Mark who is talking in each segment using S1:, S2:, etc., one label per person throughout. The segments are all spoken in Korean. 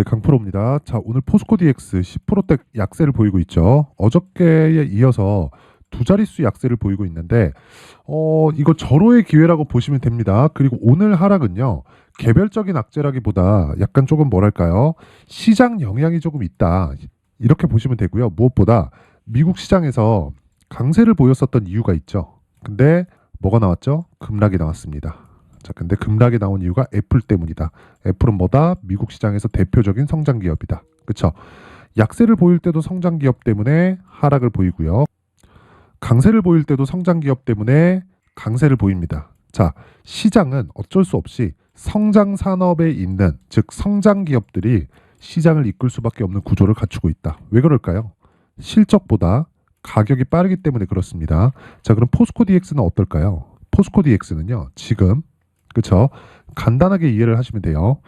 S1: 네, 강프로입니다. 자, 오늘 포스코 DX 10%대 약세를 보이고 있죠. 어저께에 이어서 두 자릿수 약세를 보이고 있는데, 이거 절호의 기회라고 보시면 됩니다. 그리고 오늘 하락은요, 개별적인 악재라기보다 약간 조금 뭐랄까요, 시장 영향이 조금 있다. 이렇게 보시면 되고요. 무엇보다 미국 시장에서 강세를 보였었던 이유가 있죠. 근데 뭐가 나왔죠? 급락이 나왔습니다. 자, 근데 급락이 나온 이유가 애플 때문이다. 애플은 뭐다? 미국 시장에서 대표적인 성장 기업이다. 그쵸? 약세를 보일 때도 성장 기업 때문에 하락을 보이고요. 강세를 보일 때도 성장 기업 때문에 강세를 보입니다. 자, 시장은 어쩔 수 없이 성장 산업에 있는, 즉 성장 기업들이 시장을 이끌 수밖에 없는 구조를 갖추고 있다. 왜 그럴까요? 실적보다 가격이 빠르기 때문에 그렇습니다. 자, 그럼 포스코 DX는 어떨까요? 포스코 DX는요, 지금 그쵸? 간단하게 이해를 하시면 돼요.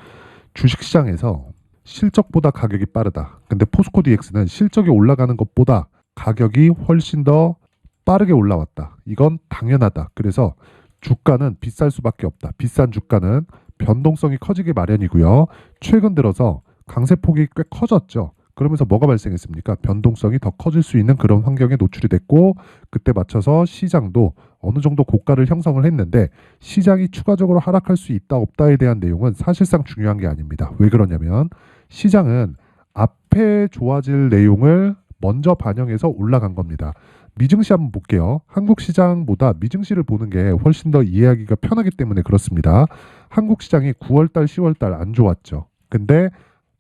S1: 주식시장에서 실적보다 가격이 빠르다. 근데 포스코 DX는 실적이 올라가는 것보다 가격이 훨씬 더 빠르게 올라왔다. 이건 당연하다. 그래서 주가는 비쌀 수밖에 없다. 비싼 주가는 변동성이 커지기 마련이고요. 최근 들어서 강세폭이 꽤 커졌죠. 그러면서 뭐가 발생했습니까? 변동성이 더 커질 수 있는 그런 환경에 노출이 됐고, 그때 맞춰서 시장도 어느 정도 고가를 형성을 했는데, 시장이 추가적으로 하락할 수 있다 없다에 대한 내용은 사실상 중요한 게 아닙니다. 왜 그러냐면 시장은 앞에 좋아질 내용을 먼저 반영해서 올라간 겁니다. 미증시 한번 볼게요. 한국 시장보다 미증시를 보는 게 훨씬 더 이해하기가 편하기 때문에 그렇습니다. 한국 시장이 9월달, 10월달 안 좋았죠. 근데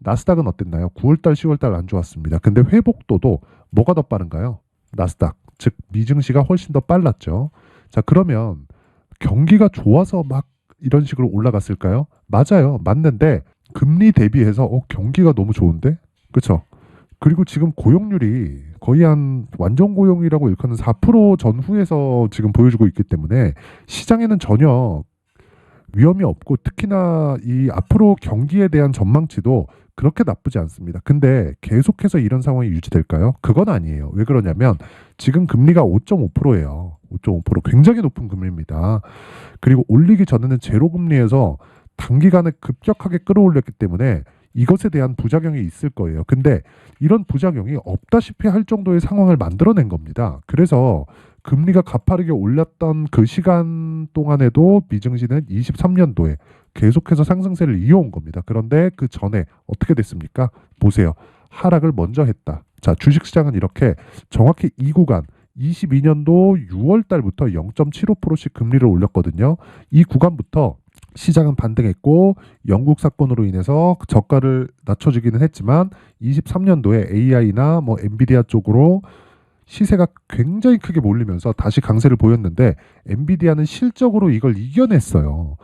S1: 나스닥은 어땠나요? 9월달, 10월달 안 좋았습니다. 근데 회복도도 뭐가 더 빠른가요? 나스닥, 즉 미증시가 훨씬 더 빨랐죠. 자, 그러면 경기가 좋아서 막 이런 식으로 올라갔을까요? 맞아요. 맞는데 금리 대비해서 경기가 너무 좋은데? 그렇죠? 그리고 지금 고용률이 거의 한 완전 고용이라고 일컫는 4% 전후에서 지금 보여주고 있기 때문에 시장에는 전혀 위험이 없고, 특히나 이 앞으로 경기에 대한 전망치도 그렇게 나쁘지 않습니다. 근데 계속해서 이런 상황이 유지될까요? 그건 아니에요. 왜 그러냐면 지금 금리가 5.5%예요. 5.5% 굉장히 높은 금리입니다. 그리고 올리기 전에는 제로 금리에서 단기간에 급격하게 끌어올렸기 때문에 이것에 대한 부작용이 있을 거예요. 근데 이런 부작용이 없다시피 할 정도의 상황을 만들어낸 겁니다. 그래서 금리가 가파르게 올랐던 그 시간 동안에도 미증시는 23년도에 계속해서 상승세를 이어온 겁니다. 그런데 그 전에 어떻게 됐습니까? 보세요. 하락을 먼저 했다. 자, 주식시장은 이렇게 정확히 이 구간 22년도 6월 달부터 0.75%씩 금리를 올렸거든요. 이 구간부터 시장은 반등했고, 영국 사건으로 인해서 저가를 낮춰주기는 했지만 23년도에 AI나 뭐 엔비디아 쪽으로 시세가 굉장히 크게 몰리면서 다시 강세를 보였는데, 엔비디아는 실적으로 이걸 이겨냈어요.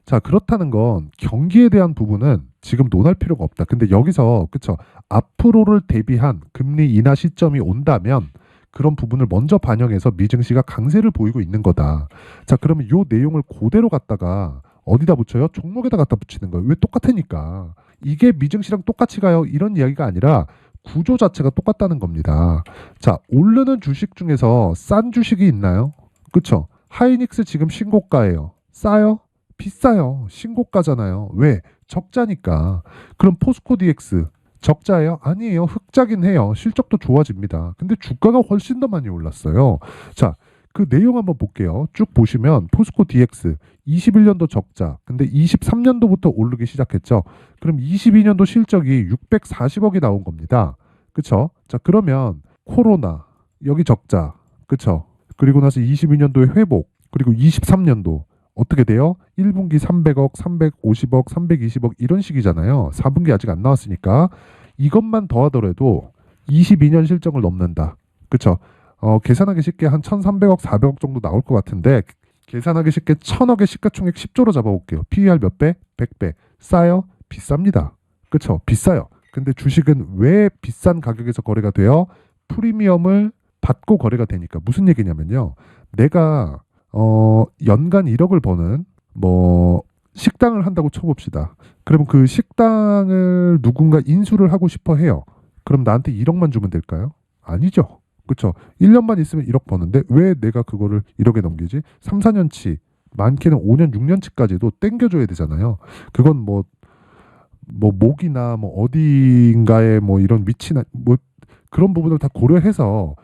S1: 자, 그렇다는 건 경기에 대한 부분은 지금 논할 필요가 없다. 근데 여기서 그쵸, 앞으로를 대비한 금리 인하 시점이 온다면 그런 부분을 먼저 반영해서 미증시가 강세를 보이고 있는 거다. 자, 그러면 이 내용을 그대로 갖다가 어디다 붙여요? 종목에다 갖다 붙이는 거예요. 왜? 똑같으니까. 이게 미증시랑 똑같이 가요, 이런 이야기가 아니라 구조 자체가 똑같다는 겁니다. 자, 오르는 주식 중에서 싼 주식이 있나요? 그쵸? 하이닉스 지금 신고가예요. 싸요? 비싸요. 신고가잖아요. 왜? 적자니까. 그럼 포스코 DX 적자예요? 아니에요. 흑자긴 해요. 실적도 좋아집니다. 근데 주가가 훨씬 더 많이 올랐어요. 자, 그 내용 한번 볼게요. 쭉 보시면 포스코 DX 21년도 적자. 근데 23년도부터 오르기 시작했죠. 그럼 22년도 실적이 640억이 나온 겁니다. 그쵸? 자, 그러면 코로나 여기 적자. 그쵸? 그리고 나서 22년도에 회복. 그리고 23년도 어떻게 돼요? 1분기 300억, 350억, 320억 이런 식이잖아요. 4분기 아직 안 나왔으니까 이것만 더하더라도 22년 실적을 넘는다. 그쵸? 계산하기 쉽게 한 1,300억, 400억 정도 나올 것 같은데, 계산하기 쉽게 1,000억의 시가총액 10조로 잡아볼게요. PER 몇 배? 100배. 싸요? 비쌉니다. 그쵸? 비싸요. 근데 주식은 왜 비싼 가격에서 거래가 돼요? 프리미엄을 받고 거래가 되니까. 무슨 얘기냐면요, 내가 연간 1억을 버는 뭐 식당을 한다고 쳐봅시다. 그러면 그 식당을 누군가 인수를 하고 싶어 해요. 그럼 나한테 1억만 주면 될까요? 아니죠. 그렇죠. 1년만 있으면 1억 버는데 왜 내가 그거를 1억에 넘기지? 3, 4년치, 많게는 5년, 6년치까지도 땡겨줘야 되잖아요. 그건 뭐 뭐 목이나 뭐 어디인가에 뭐 이런 위치나 뭐 그런 부분을 다 고려해서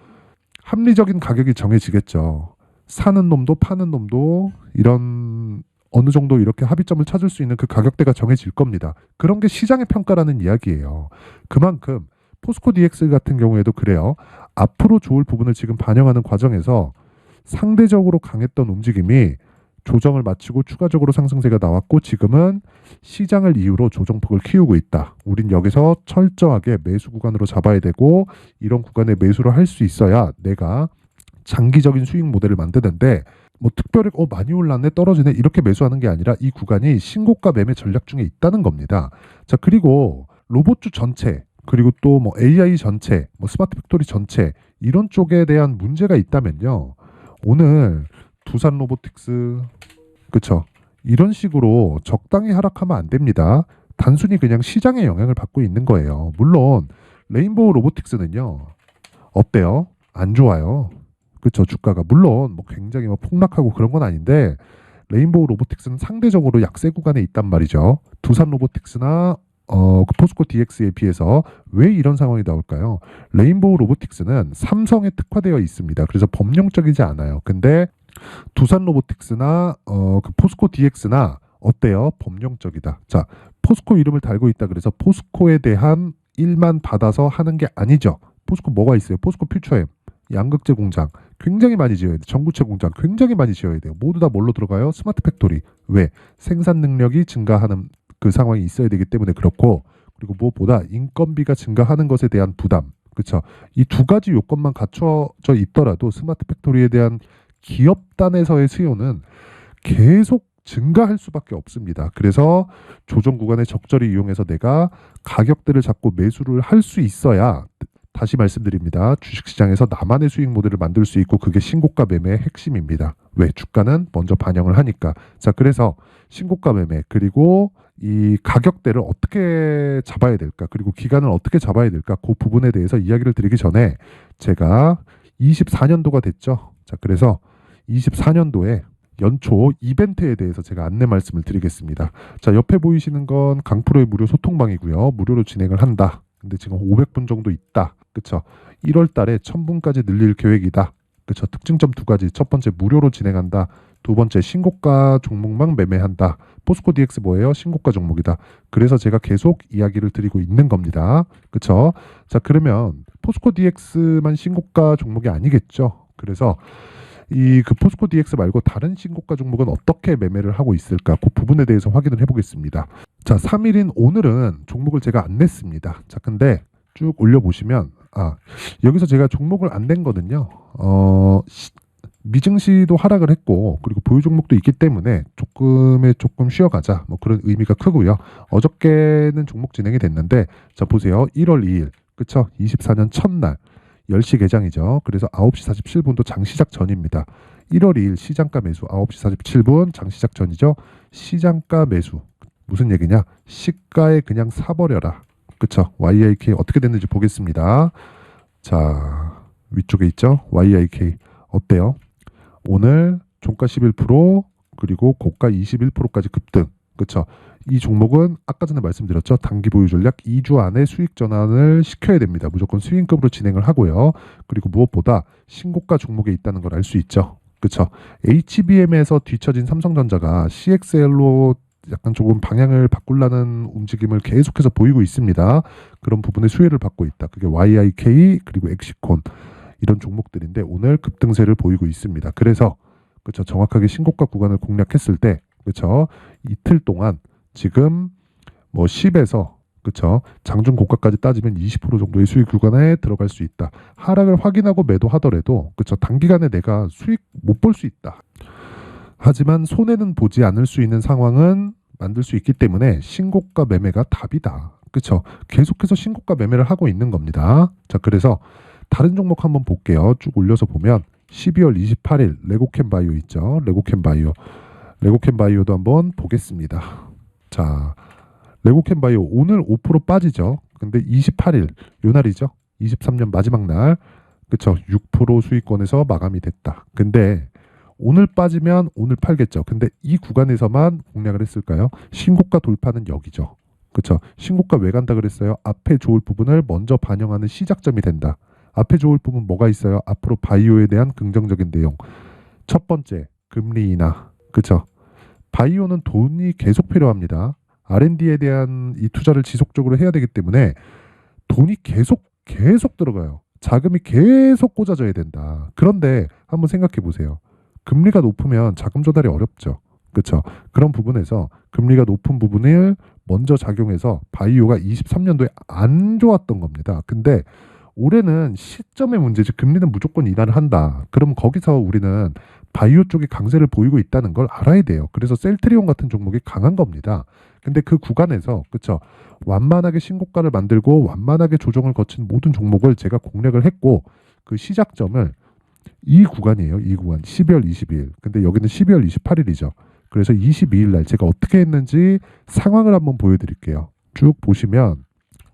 S1: 합리적인 가격이 정해지겠죠. 사는 놈도 파는 놈도 이런 어느 정도 이렇게 합의점을 찾을 수 있는 그 가격대가 정해질 겁니다. 그런 게 시장의 평가라는 이야기예요. 그만큼 포스코 DX 같은 경우에도 그래요. 앞으로 좋을 부분을 지금 반영하는 과정에서 상대적으로 강했던 움직임이 조정을 마치고 추가적으로 상승세가 나왔고 지금은 시장을 이유로 조정폭을 키우고 있다. 우린 여기서 철저하게 매수 구간으로 잡아야 되고 이런 구간에 매수를 할 수 있어야 내가 장기적인 수익 모델을 만드는데 뭐 특별히 많이 올랐네 떨어지네 이렇게 매수하는 게 아니라 이 구간이 신고가 매매 전략 중에 있다는 겁니다. 자 그리고 로봇주 전체 그리고 또 뭐 AI 전체 뭐 스마트 팩토리 전체 이런 쪽에 대한 문제가 있다면요. 오늘 두산 로보틱스 그쵸 이런 식으로 적당히 하락하면 안 됩니다. 단순히 그냥 시장의 영향을 받고 있는 거예요. 물론 레인보우 로보틱스는요 어때요? 안 좋아요. 그쵸 주가가 물론 뭐 굉장히 뭐 폭락하고 그런 건 아닌데 레인보우 로보틱스는 상대적으로 약세 구간에 있단 말이죠. 두산 로보틱스나 그 포스코 DX에 비해서 왜 이런 상황이 나올까요? 레인보우 로보틱스는 삼성에 특화되어 있습니다. 그래서 범용적이지 않아요. 근데 두산 로보틱스나 그 포스코 DX나 어때요? 범용적이다. 자, 포스코 이름을 달고 있다 그래서 포스코에 대한 일만 받아서 하는 게 아니죠. 포스코 뭐가 있어요? 포스코 퓨처엠, 양극재 공장 굉장히 많이 지어야 돼. 전구체 공장 굉장히 많이 지어야 돼요. 모두 다 뭘로 들어가요? 스마트 팩토리. 왜? 생산 능력이 증가하는 그 상황이 있어야 되기 때문에 그렇고 그리고 무엇보다 인건비가 증가하는 것에 대한 부담. 그렇죠? 이 두 가지 요건만 갖춰져 있더라도 스마트 팩토리에 대한 기업단에서의 수요는 계속 증가할 수밖에 없습니다. 그래서 조정 구간에 적절히 이용해서 내가 가격대를 잡고 매수를 할 수 있어야 다시 말씀드립니다. 주식시장에서 나만의 수익 모델을 만들 수 있고 그게 신고가 매매의 핵심입니다. 왜? 주가는 먼저 반영을 하니까. 자, 그래서 신고가 매매 그리고 이 가격대를 어떻게 잡아야 될까? 그리고 기간을 어떻게 잡아야 될까? 그 부분에 대해서 이야기를 드리기 전에 제가 24년도가 됐죠. 자, 그래서 24년도에 연초 이벤트에 대해서 제가 안내 말씀을 드리겠습니다. 자, 옆에 보이시는 건 강프로의 무료 소통방이고요. 무료로 진행을 한다. 근데 지금 500분 정도 있다. 그쵸? 1월 달에 1000분까지 늘릴 계획이다. 그쵸? 특징점 두 가지. 첫 번째 무료로 진행한다. 두 번째 신고가 종목만 매매한다. 포스코 DX 뭐예요? 신고가 종목이다. 그래서 제가 계속 이야기를 드리고 있는 겁니다. 그쵸? 자, 그러면 포스코 DX만 신고가 종목이 아니겠죠? 그래서 이 그 포스코 DX 말고 다른 신고가 종목은 어떻게 매매를 하고 있을까? 그 부분에 대해서 확인을 해보겠습니다. 자, 3일인 오늘은 종목을 제가 안 냈습니다. 자, 근데 쭉 올려보시면 여기서 제가 종목을 안 낸 거는요. 미증시도 하락을 했고 그리고 보유 종목도 있기 때문에 조금 쉬어가자 뭐 그런 의미가 크고요. 어저께는 종목 진행이 됐는데 자 보세요. 1월 2일 그쵸? 24년 첫날 10시 개장이죠. 그래서 9시 47분도 장시작 전입니다. 1월 2일 시장가 매수 9시 47분 장시작 전이죠. 시장가 매수 무슨 얘기냐? 시가에 그냥 사버려라. 그쵸? YIK 어떻게 됐는지 보겠습니다. 자 위쪽에 있죠? YIK 어때요? 오늘 종가 11% 그리고 고가 21%까지 급등. 그쵸? 이 종목은 아까 전에 말씀드렸죠. 단기 보유 전략 2주 안에 수익 전환을 시켜야 됩니다. 무조건 스윙급으로 진행을 하고요. 그리고 무엇보다 신고가 종목에 있다는 걸 알 수 있죠. 그쵸? HBM에서 뒤처진 삼성전자가 CXL로 약간 조금 방향을 바꾸려는 움직임을 계속해서 보이고 있습니다. 그런 부분에 수혜를 받고 있다. 그게 YIK 그리고 엑시콘 이런 종목들인데 오늘 급등세를 보이고 있습니다. 그래서 그쵸 정확하게 신고가 구간을 공략했을 때 그쵸 이틀 동안 지금 뭐 10에서 그쵸 장중 고가까지 따지면 20% 정도의 수익 구간에 들어갈 수 있다. 하락을 확인하고 매도하더라도 그쵸 단기간에 내가 수익 못 볼 수 있다. 하지만 손해는 보지 않을 수 있는 상황은 만들 수 있기 때문에 신고가 매매가 답이다. 그쵸 계속해서 신고가 매매를 하고 있는 겁니다. 자 그래서 다른 종목 한번 볼게요. 쭉 올려서 보면 12월 28일 레고캠 바이오 있죠. 레고캠 바이오도 한번 보겠습니다. 자, 레고캠 바이오 오늘 5% 빠지죠. 근데 28일 요 날이죠. 23년 마지막 날. 그쵸? 6% 수익권에서 마감이 됐다. 근데 오늘 빠지면 오늘 팔겠죠. 근데 이 구간에서만 공략을 했을까요? 신고가 돌파는 여기죠. 그쵸? 신고가 왜 간다 그랬어요? 앞에 좋을 부분을 먼저 반영하는 시작점이 된다. 앞에 좋을 부분 뭐가 있어요? 앞으로 바이오에 대한 긍정적인 내용. 첫 번째, 금리 인하. 그쵸? 바이오는 돈이 계속 필요합니다. R&D에 대한 이 투자를 지속적으로 해야 되기 때문에 돈이 계속 들어가요. 자금이 계속 꽂아져야 된다. 그런데 한번 생각해 보세요. 금리가 높으면 자금 조달이 어렵죠. 그렇죠? 그런 부분에서 금리가 높은 부분을 먼저 작용해서 바이오가 23년도에 안 좋았던 겁니다. 근데 올해는 시점의 문제지 금리는 무조건 인하를 한다. 그럼 거기서 우리는 바이오 쪽이 강세를 보이고 있다는 걸 알아야 돼요. 그래서 셀트리온 같은 종목이 강한 겁니다. 근데 그 구간에서 그쵸 완만하게 신고가를 만들고 완만하게 조정을 거친 모든 종목을 제가 공략을 했고 그 시작점을 이 구간이에요. 이 구간 12월 22일. 근데 여기는 12월 28일이죠. 그래서 22일 날 제가 어떻게 했는지 상황을 한번 보여드릴게요. 쭉 보시면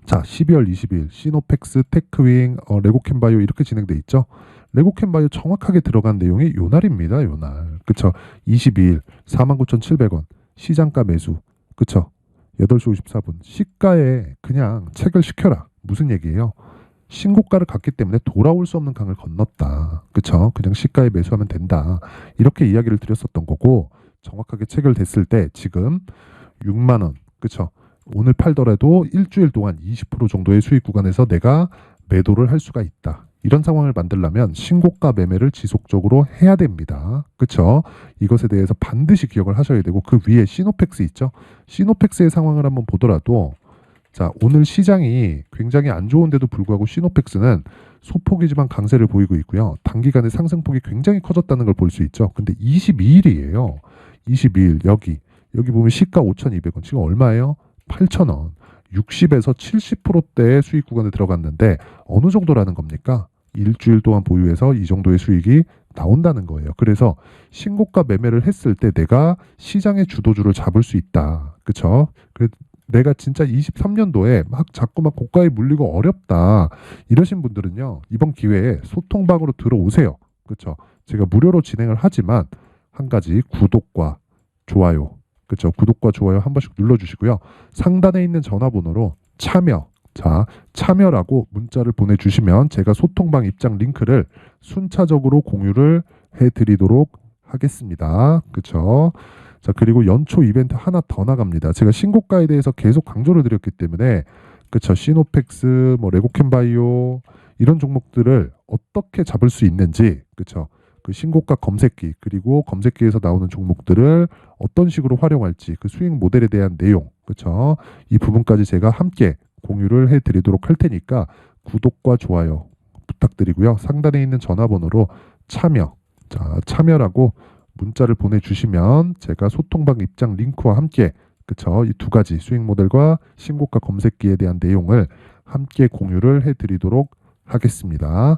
S1: 자 12월 20일 시노펙스, 테크윙, 레고캠바이오 이렇게 진행돼 있죠. 레고캠바이오 정확하게 들어간 내용이 요 날입니다. 요 날. 그쵸? 22일 49,700원 시장가 매수. 그쵸? 8시 54분 시가에 그냥 체결 시켜라. 무슨 얘기예요? 신고가를 갔기 때문에 돌아올 수 없는 강을 건넜다. 그쵸? 그냥 시가에 매수하면 된다. 이렇게 이야기를 드렸었던 거고 정확하게 체결됐을 때 지금 6만 원. 그쵸? 오늘 팔더라도 일주일 동안 20% 정도의 수익 구간에서 내가 매도를 할 수가 있다. 이런 상황을 만들려면 신고가 매매를 지속적으로 해야 됩니다. 그쵸? 이것에 대해서 반드시 기억을 하셔야 되고 그 위에 시노펙스 있죠? 시노펙스의 상황을 한번 보더라도 자 오늘 시장이 굉장히 안 좋은데도 불구하고 시노펙스는 소폭이지만 강세를 보이고 있고요. 단기간에 상승폭이 굉장히 커졌다는 걸 볼 수 있죠. 근데 22일이에요. 22일 여기 보면 시가 5,200원 지금 얼마예요? 8,000원. 60에서 70%대의 수익 구간에 들어갔는데 어느 정도라는 겁니까? 일주일 동안 보유해서 이 정도의 수익이 나온다는 거예요. 그래서 신고가 매매를 했을 때 내가 시장의 주도주를 잡을 수 있다. 그쵸? 그래서 내가 진짜 23년도에 막 자꾸 막 고가에 물리고 어렵다. 이러신 분들은요. 이번 기회에 소통방으로 들어오세요. 그쵸? 제가 무료로 진행을 하지만 한 가지 구독과 좋아요. 그렇죠. 구독과 좋아요 한 번씩 눌러주시고요. 상단에 있는 전화번호로 참여라고 문자를 보내주시면 제가 소통방 입장 링크를 순차적으로 공유를 해드리도록 하겠습니다. 그렇죠. 자 그리고 연초 이벤트 하나 더 나갑니다. 제가 신고가에 대해서 계속 강조를 드렸기 때문에 그렇죠. 시노펙스, 뭐 레고캠바이오 이런 종목들을 어떻게 잡을 수 있는지 그렇죠. 그 신고가 검색기 그리고 검색기에서 나오는 종목들을 어떤 식으로 활용할지 그 수익 모델에 대한 내용 그렇죠 이 부분까지 제가 함께 공유를 해드리도록 할 테니까 구독과 좋아요 부탁드리고요 상단에 있는 전화번호로 참여라고 문자를 보내주시면 제가 소통방 입장 링크와 함께 그렇죠 이 두 가지 수익 모델과 신고가 검색기에 대한 내용을 함께 공유를 해드리도록 하겠습니다.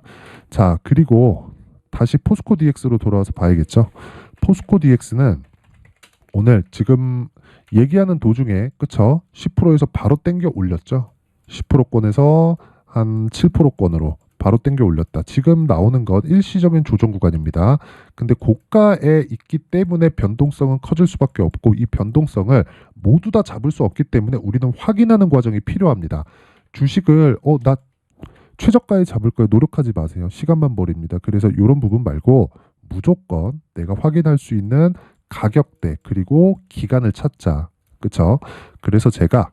S1: 자 그리고 다시 포스코 DX로 돌아와서 봐야겠죠. 포스코 DX는 오늘 지금 얘기하는 도중에 그쵸? 10%에서 바로 땡겨 올렸죠. 10%권에서 한 7%권으로 바로 땡겨 올렸다. 지금 나오는 것 일시적인 조정 구간입니다. 근데 고가에 있기 때문에 변동성은 커질 수밖에 없고 이 변동성을 모두 다 잡을 수 없기 때문에 우리는 확인하는 과정이 필요합니다. 주식을 나 최저가에 잡을 거에 노력하지 마세요. 시간만 버립니다. 그래서 이런 부분 말고 무조건 내가 확인할 수 있는 가격대 그리고 기간을 찾자. 그렇죠? 그래서 제가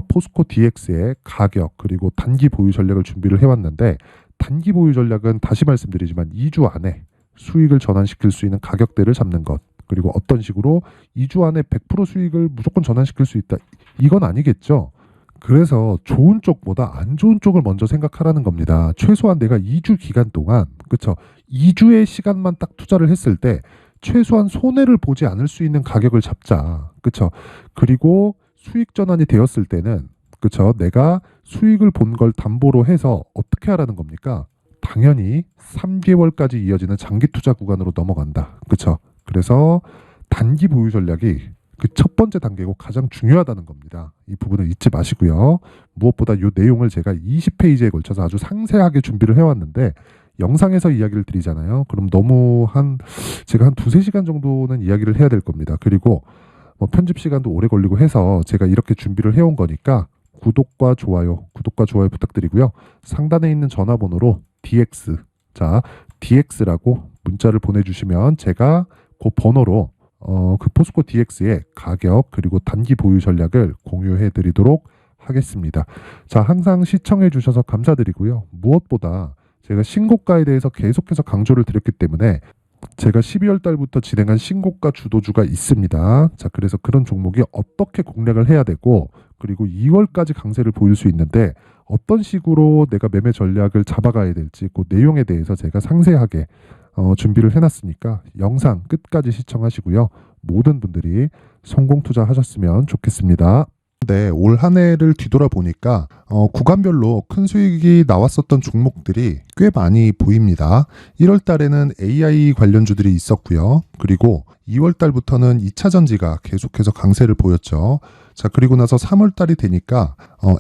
S1: 포스코 DX의 가격 그리고 단기 보유 전략을 준비를 해왔는데 단기 보유 전략은 다시 말씀드리지만 2주 안에 수익을 전환시킬 수 있는 가격대를 잡는 것 그리고 어떤 식으로 2주 안에 100% 수익을 무조건 전환시킬 수 있다. 이건 아니겠죠. 그래서 좋은 쪽보다 안 좋은 쪽을 먼저 생각하라는 겁니다. 최소한 내가 2주 기간 동안 그렇죠. 2주의 시간만 딱 투자를 했을 때 최소한 손해를 보지 않을 수 있는 가격을 잡자. 그렇죠. 그리고 수익 전환이 되었을 때는 그렇죠. 내가 수익을 본 걸 담보로 해서 어떻게 하라는 겁니까? 당연히 3개월까지 이어지는 장기 투자 구간으로 넘어간다. 그렇죠. 그래서 단기 보유 전략이 그 첫 번째 단계고 가장 중요하다는 겁니다. 이 부분을 잊지 마시고요. 무엇보다 이 내용을 제가 20페이지에 걸쳐서 아주 상세하게 준비를 해왔는데 영상에서 이야기를 드리잖아요. 그럼 너무 제가 한 두세 시간 정도는 이야기를 해야 될 겁니다. 그리고 뭐 편집 시간도 오래 걸리고 해서 제가 이렇게 준비를 해온 거니까 구독과 좋아요 부탁드리고요. 상단에 있는 전화번호로 DX, 자, DX라고 문자를 보내주시면 제가 그 번호로 그 포스코 DX의 가격 그리고 단기 보유 전략을 공유해 드리도록 하겠습니다. 자, 항상 시청해 주셔서 감사드리고요. 무엇보다 제가 신고가에 대해서 계속해서 강조를 드렸기 때문에 제가 12월 달부터 진행한 신고가 주도주가 있습니다. 자, 그래서 그런 종목이 어떻게 공략을 해야 되고 그리고 2월까지 강세를 보일 수 있는데 어떤 식으로 내가 매매 전략을 잡아가야 될지 그 내용에 대해서 제가 상세하게 준비를 해놨으니까 영상 끝까지 시청하시고요. 모든 분들이 성공 투자하셨으면 좋겠습니다. 네, 올 한 해를 뒤돌아보니까 구간별로 큰 수익이 나왔었던 종목들이 꽤 많이 보입니다. 1월 달에는 AI 관련주들이 있었고요. 그리고 2월 달부터는 2차 전지가 계속해서 강세를 보였죠. 자, 그리고 나서 3월 달이 되니까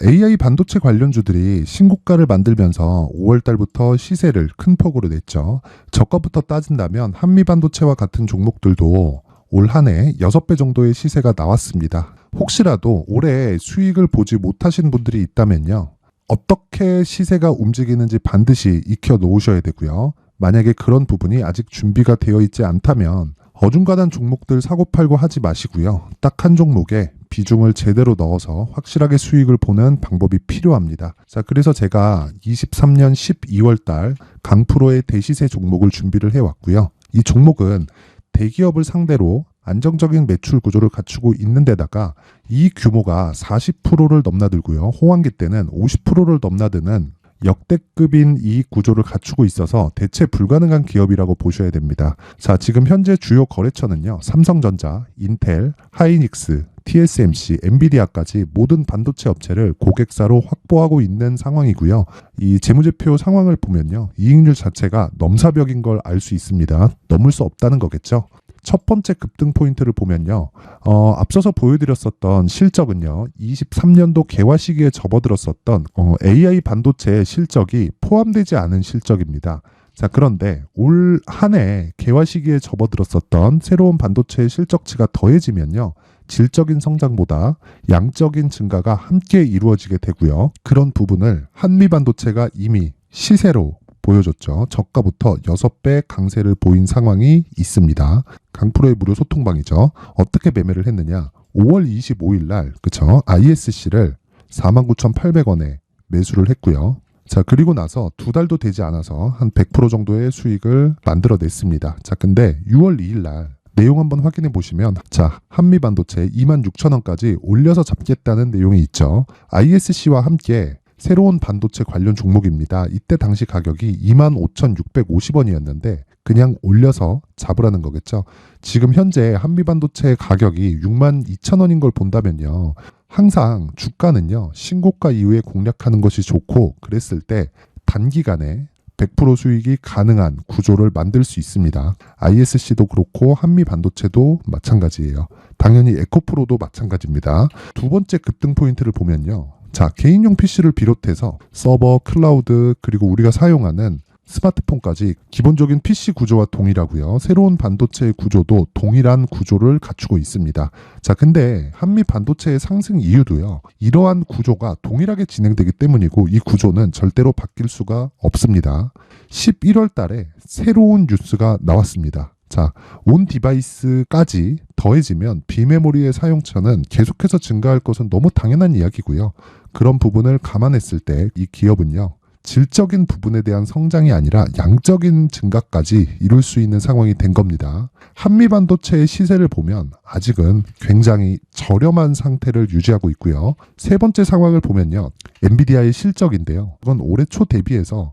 S1: AI 반도체 관련주들이 신고가를 만들면서 5월 달부터 시세를 큰 폭으로 냈죠. 저가부터 따진다면 한미반도체와 같은 종목들도 올 한 해 6배 정도의 시세가 나왔습니다. 혹시라도 올해 수익을 보지 못하신 분들이 있다면요. 어떻게 시세가 움직이는지 반드시 익혀 놓으셔야 되고요. 만약에 그런 부분이 아직 준비가 되어 있지 않다면 어중간한 종목들 사고팔고 하지 마시고요. 딱 한 종목에 비중을 제대로 넣어서 확실하게 수익을 보는 방법이 필요합니다. 자, 그래서 제가 23년 12월 달 강프로의 대시세 종목을 준비를 해왔고요. 이 종목은 대기업을 상대로 안정적인 매출 구조를 갖추고 있는 데다가 이 규모가 40%를 넘나들고요. 호황기 때는 50%를 넘나드는 역대급인 이익 구조를 갖추고 있어서 대체 불가능한 기업이라고 보셔야 됩니다. 자, 지금 현재 주요 거래처는요. 삼성전자, 인텔, 하이닉스, TSMC, 엔비디아까지 모든 반도체 업체를 고객사로 확보하고 있는 상황이고요. 이 재무제표 상황을 보면요. 이익률 자체가 넘사벽인 걸 알 수 있습니다. 넘을 수 없다는 거겠죠. 첫 번째 급등 포인트를 보면요. 앞서서 보여드렸었던 실적은요. 23년도 개화 시기에 접어들었었던 AI 반도체의 실적이 포함되지 않은 실적입니다. 자, 그런데 올 한 해 개화 시기에 접어들었었던 새로운 반도체의 실적치가 더해지면요. 질적인 성장보다 양적인 증가가 함께 이루어지게 되고요. 그런 부분을 한미반도체가 이미 시세로 보여줬죠. 저가부터 6배 강세를 보인 상황이 있습니다. 강프로의 무료 소통방이죠. 어떻게 매매를 했느냐. 5월 25일 날 그쵸? ISC를 49,800원에 매수를 했고요. 자, 그리고 나서 2달도 되지 않아서 한 100% 정도의 수익을 만들어냈습니다. 자, 근데 6월 2일 날 내용 한번 확인해 보시면 자, 한미반도체 26,000원까지 올려서 잡겠다는 내용이 있죠. ISC와 함께 새로운 반도체 관련 종목입니다. 이때 당시 가격이 25,650원이었는데 그냥 올려서 잡으라는 거겠죠. 지금 현재 한미반도체 가격이 62,000원인 걸 본다면요. 항상 주가는요. 신고가 이후에 공략하는 것이 좋고 그랬을 때 단기간에 100% 수익이 가능한 구조를 만들 수 있습니다. ISC도 그렇고 한미반도체도 마찬가지예요. 당연히 에코프로도 마찬가지입니다. 두 번째 급등 포인트를 보면요. 자, 개인용 PC를 비롯해서 서버, 클라우드, 그리고 우리가 사용하는 스마트폰까지 기본적인 PC 구조와 동일하고요. 새로운 반도체의 구조도 동일한 구조를 갖추고 있습니다. 자, 근데 한미 반도체의 상승 이유도요. 이러한 구조가 동일하게 진행되기 때문이고 이 구조는 절대로 바뀔 수가 없습니다. 11월 달에 새로운 뉴스가 나왔습니다. 자, 온 디바이스까지 더해지면 비메모리의 사용처는 계속해서 증가할 것은 너무 당연한 이야기고요. 그런 부분을 감안했을 때 이 기업은요. 질적인 부분에 대한 성장이 아니라 양적인 증가까지 이룰 수 있는 상황이 된 겁니다. 한미반도체의 시세를 보면 아직은 굉장히 저렴한 상태를 유지하고 있고요. 세 번째 상황을 보면요. 엔비디아의 실적인데요. 이건 올해 초 대비해서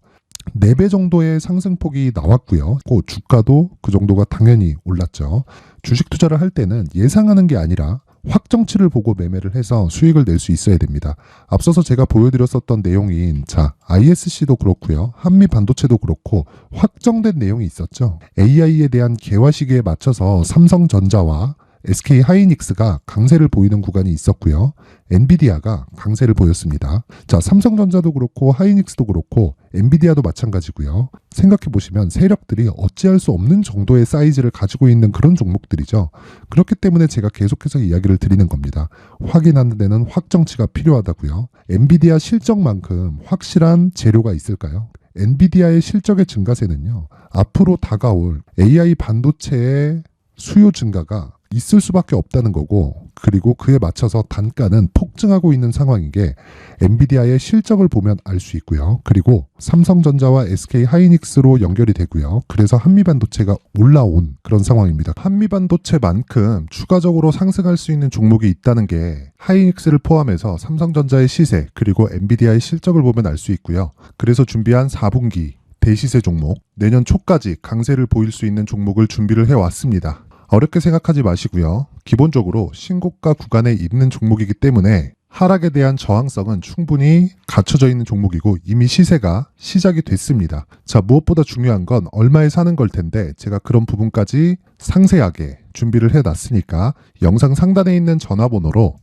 S1: 4배 정도의 상승폭이 나왔고요. 그 주가도 그 정도가 당연히 올랐죠. 주식 투자를 할 때는 예상하는 게 아니라 확정치를 보고 매매를 해서 수익을 낼 수 있어야 됩니다. 앞서서 제가 보여드렸었던 내용인 자, ISC도 그렇고요. 한미 반도체도 그렇고 확정된 내용이 있었죠. AI에 대한 개화 시기에 맞춰서 삼성전자와 SK 하이닉스가 강세를 보이는 구간이 있었고요. 엔비디아가 강세를 보였습니다. 자, 삼성전자도 그렇고 하이닉스도 그렇고 엔비디아도 마찬가지고요. 생각해 보시면 세력들이 어찌할 수 없는 정도의 사이즈를 가지고 있는 그런 종목들이죠. 그렇기 때문에 제가 계속해서 이야기를 드리는 겁니다. 확인하는 데는 확정치가 필요하다고요. 엔비디아 실적만큼 확실한 재료가 있을까요? 엔비디아의 실적의 증가세는요, 앞으로 다가올 AI 반도체의 수요 증가가 있을 수밖에 없다는 거고, 그리고 그에 맞춰서 단가는 폭증하고 있는 상황인 게 엔비디아의 실적을 보면 알 수 있고요. 그리고 삼성전자와 SK 하이닉스로 연결이 되고요. 그래서 한미반도체가 올라온 그런 상황입니다. 한미반도체만큼 추가적으로 상승할 수 있는 종목이 있다는 게 하이닉스를 포함해서 삼성전자의 시세 그리고 엔비디아의 실적을 보면 알 수 있고요. 그래서 준비한 4분기 대시세 종목, 내년 초까지 강세를 보일 수 있는 종목을 준비를 해왔습니다. 어렵게 생각하지 마시고요. 기본적으로 신고가 구간에 있는 종목이기 때문에 하락에 대한 저항성은 충분히 갖춰져 있는 종목이고 이미 시세가 시작이 됐습니다. 자, 무엇보다 중요한 건 얼마에 사는 걸 텐데 제가 그런 부분까지 상세하게 준비를 해놨으니까 영상 상단에 있는 전화번호로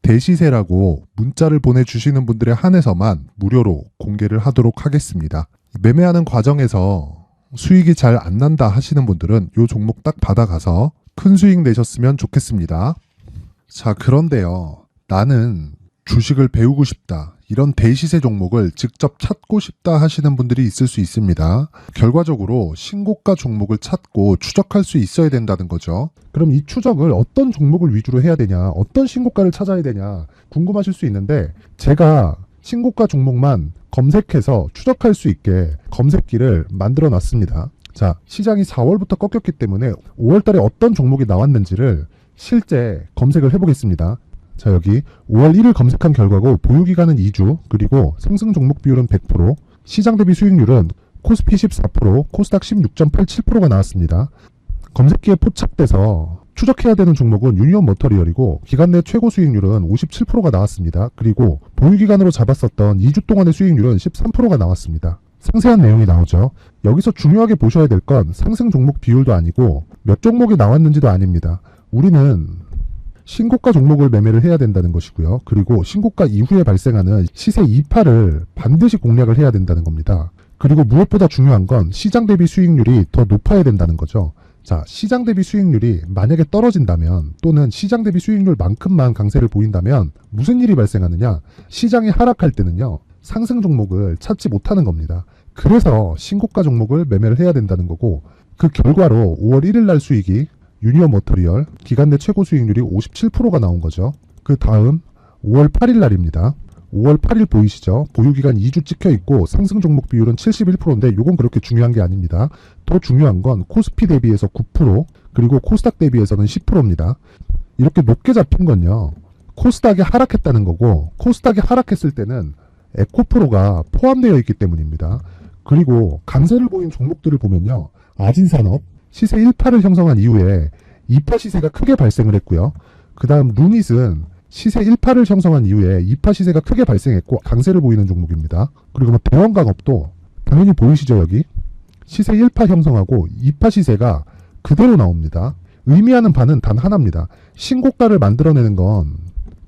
S1: 대시세라고 문자를 보내주시는 분들에 한해서만 무료로 공개를 하도록 하겠습니다. 매매하는 과정에서 수익이 잘 안 난다 하시는 분들은 이 종목 딱 받아가서 큰 수익 내셨으면 좋겠습니다. 자, 그런데요. 나는 주식을 배우고 싶다. 이런 대시세 종목을 직접 찾고 싶다 하시는 분들이 있을 수 있습니다. 결과적으로 신고가 종목을 찾고 추적할 수 있어야 된다는 거죠. 그럼 이 추적을 어떤 종목을 위주로 해야 되냐, 어떤 신고가를 찾아야 되냐 궁금하실 수 있는데 제가 신고가 종목만 검색해서 추적할 수 있게 검색기를 만들어 놨습니다. 자, 시장이 4월부터 꺾였기 때문에 5월 달에 어떤 종목이 나왔는지를 실제 검색을 해보겠습니다. 자, 여기 5월 1일 검색한 결과고 보유기간은 2주, 그리고 상승 종목 비율은 100%, 시장 대비 수익률은 코스피 14%, 코스닥 16.87%가 나왔습니다. 검색기에 포착돼서 추적해야 되는 종목은 유니온 머터리얼이고 기간 내 최고 수익률은 57%가 나왔습니다. 그리고 보유기간으로 잡았었던 2주 동안의 수익률은 13%가 나왔습니다. 상세한 내용이 나오죠. 여기서 중요하게 보셔야 될 건 상승 종목 비율도 아니고 몇 종목이 나왔는지도 아닙니다. 우리는 신고가 종목을 매매를 해야 된다는 것이고요. 그리고 신고가 이후에 발생하는 시세 이파를 반드시 공략을 해야 된다는 겁니다. 그리고 무엇보다 중요한 건 시장 대비 수익률이 더 높아야 된다는 거죠. 자, 시장 대비 수익률이 만약에 떨어진다면 또는 시장 대비 수익률만큼만 강세를 보인다면 무슨 일이 발생하느냐? 시장이 하락할 때는요, 상승 종목을 찾지 못하는 겁니다. 그래서 신고가 종목을 매매를 해야 된다는 거고, 그 결과로 5월 1일 날 수익이 유니온 머터리얼 기간 내 최고 수익률이 57%가 나온 거죠. 그 다음 5월 8일 날입니다. 5월 8일 보이시죠? 보유기간 2주 찍혀 있고 상승 종목 비율은 71%인데 이건 그렇게 중요한 게 아닙니다. 더 중요한 건 코스피 대비해서 9%, 그리고 코스닥 대비해서는 10%입니다. 이렇게 높게 잡힌 건요, 코스닥이 하락했다는 거고, 코스닥이 하락했을 때는 에코프로가 포함되어 있기 때문입니다. 그리고 강세를 보인 종목들을 보면요, 아진산업 시세 1파를 형성한 이후에 2파 시세가 크게 발생을 했고요. 그 다음 루닛은 시세 1파를 형성한 이후에 2파 시세가 크게 발생했고 강세를 보이는 종목입니다. 그리고 대원강업도 당연히 보이시죠? 여기 시세 1파 형성하고 2파 시세가 그대로 나옵니다. 의미하는 바는 단 하나입니다. 신고가를 만들어내는 건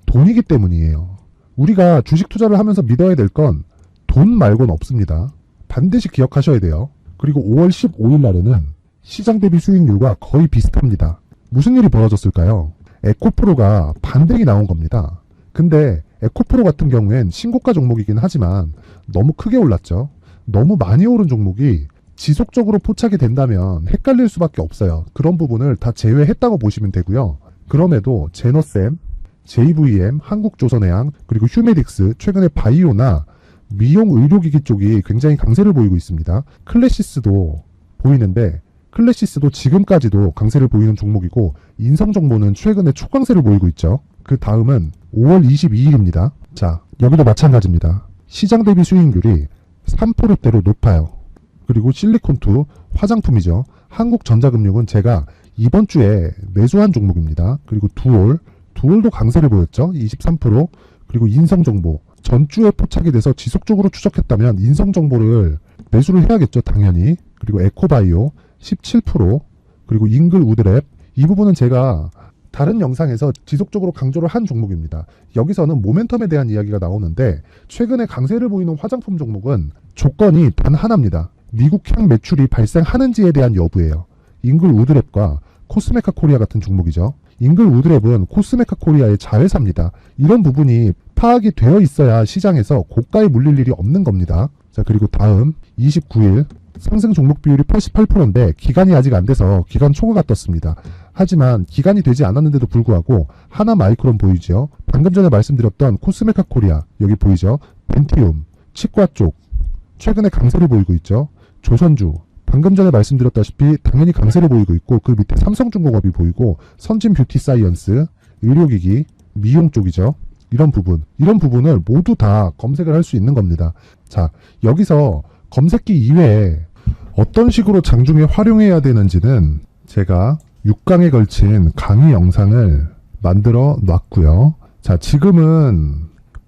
S1: 돈이기 때문이에요. 우리가 주식 투자를 하면서 믿어야 될 건 돈 말고는 없습니다. 반드시 기억하셔야 돼요. 그리고 5월 15일 날에는 시장 대비 수익률과 거의 비슷합니다. 무슨 일이 벌어졌을까요? 에코프로가 반등이 나온 겁니다. 근데 에코프로 같은 경우엔 신고가 종목이긴 하지만 너무 크게 올랐죠. 너무 많이 오른 종목이 지속적으로 포착이 된다면 헷갈릴 수밖에 없어요. 그런 부분을 다 제외했다고 보시면 되고요. 그럼에도 제너셈, JVM, 한국조선해양, 그리고 휴메딕스, 최근에 바이오나 미용 의료기기 쪽이 굉장히 강세를 보이고 있습니다. 클래시스도 보이는데 클래시스도 지금까지도 강세를 보이는 종목이고 인성정보는 최근에 초강세를 보이고 있죠. 그 다음은 5월 22일입니다. 자, 여기도 마찬가지입니다. 시장 대비 수익률이 3%대로 높아요. 그리고 실리콘2 화장품이죠. 한국전자금융은 제가 이번 주에 매수한 종목입니다. 그리고 두올도 강세를 보였죠. 23%. 그리고 인성정보 전주에 포착이 돼서 지속적으로 추적했다면 인성정보를 매수를 해야겠죠. 당연히. 그리고 에코바이오 17%, 그리고 잉글 우드랩 이 부분은 제가 다른 영상에서 지속적으로 강조를 한 종목입니다. 여기서는 모멘텀에 대한 이야기가 나오는데 최근에 강세를 보이는 화장품 종목은 조건이 단 하나입니다. 미국향 매출이 발생하는지에 대한 여부예요. 잉글 우드랩과 코스메카 코리아 같은 종목이죠. 잉글 우드랩은 코스메카 코리아의 자회사입니다. 이런 부분이 파악이 되어 있어야 시장에서 고가에 물릴 일이 없는 겁니다. 자, 그리고 다음 29일 상승 종목 비율이 88%인데 기간이 아직 안 돼서 기간 초과가 떴습니다. 하지만 기간이 되지 않았는데도 불구하고 하나 마이크론 보이죠. 방금 전에 말씀드렸던 코스메카 코리아 여기 보이죠. 벤티움, 치과 쪽 최근에 강세를 보이고 있죠. 조선주 방금 전에 말씀드렸다시피 당연히 강세를 보이고 있고 그 밑에 삼성중공업이 보이고 선진 뷰티 사이언스, 의료기기, 미용 쪽이죠. 이런 부분을 모두 다 검색을 할 수 있는 겁니다. 자, 여기서 검색기 이외에 어떤 식으로 장중에 활용해야 되는지는 제가 6강에 걸친 강의 영상을 만들어 놨고요. 자, 지금은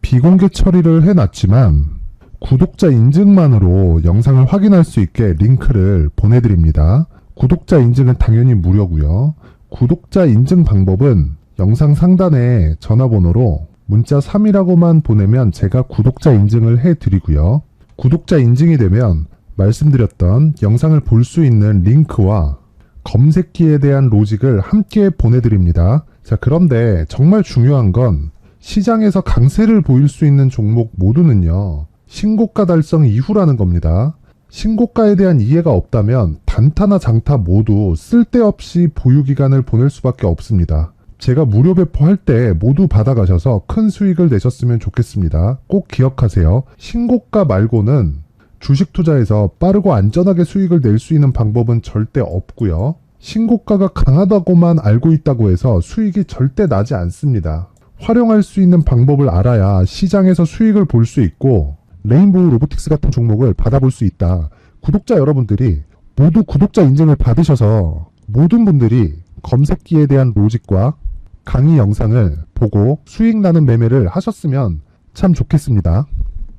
S1: 비공개 처리를 해놨지만 구독자 인증만으로 영상을 확인할 수 있게 링크를 보내드립니다. 구독자 인증은 당연히 무료고요. 구독자 인증 방법은 영상 상단에 전화번호로 문자 3이라고만 보내면 제가 구독자 인증을 해드리고요. 구독자 인증이 되면 말씀드렸던 영상을 볼 수 있는 링크와 검색기에 대한 로직을 함께 보내드립니다. 자, 그런데 정말 중요한 건 시장에서 강세를 보일 수 있는 종목 모두는요. 신고가 달성 이후라는 겁니다. 신고가에 대한 이해가 없다면 단타나 장타 모두 쓸데없이 보유기간을 보낼 수밖에 없습니다. 제가 무료 배포할 때 모두 받아가셔서 큰 수익을 내셨으면 좋겠습니다. 꼭 기억하세요. 신고가 말고는 주식 투자에서 빠르고 안전하게 수익을 낼 수 있는 방법은 절대 없고요. 신고가가 강하다고만 알고 있다고 해서 수익이 절대 나지 않습니다. 활용할 수 있는 방법을 알아야 시장에서 수익을 볼 수 있고 레인보우 로보틱스 같은 종목을 받아볼 수 있다. 구독자 여러분들이 모두 구독자 인증을 받으셔서 모든 분들이 검색기에 대한 로직과 강의 영상을 보고 수익 나는 매매를 하셨으면 참 좋겠습니다.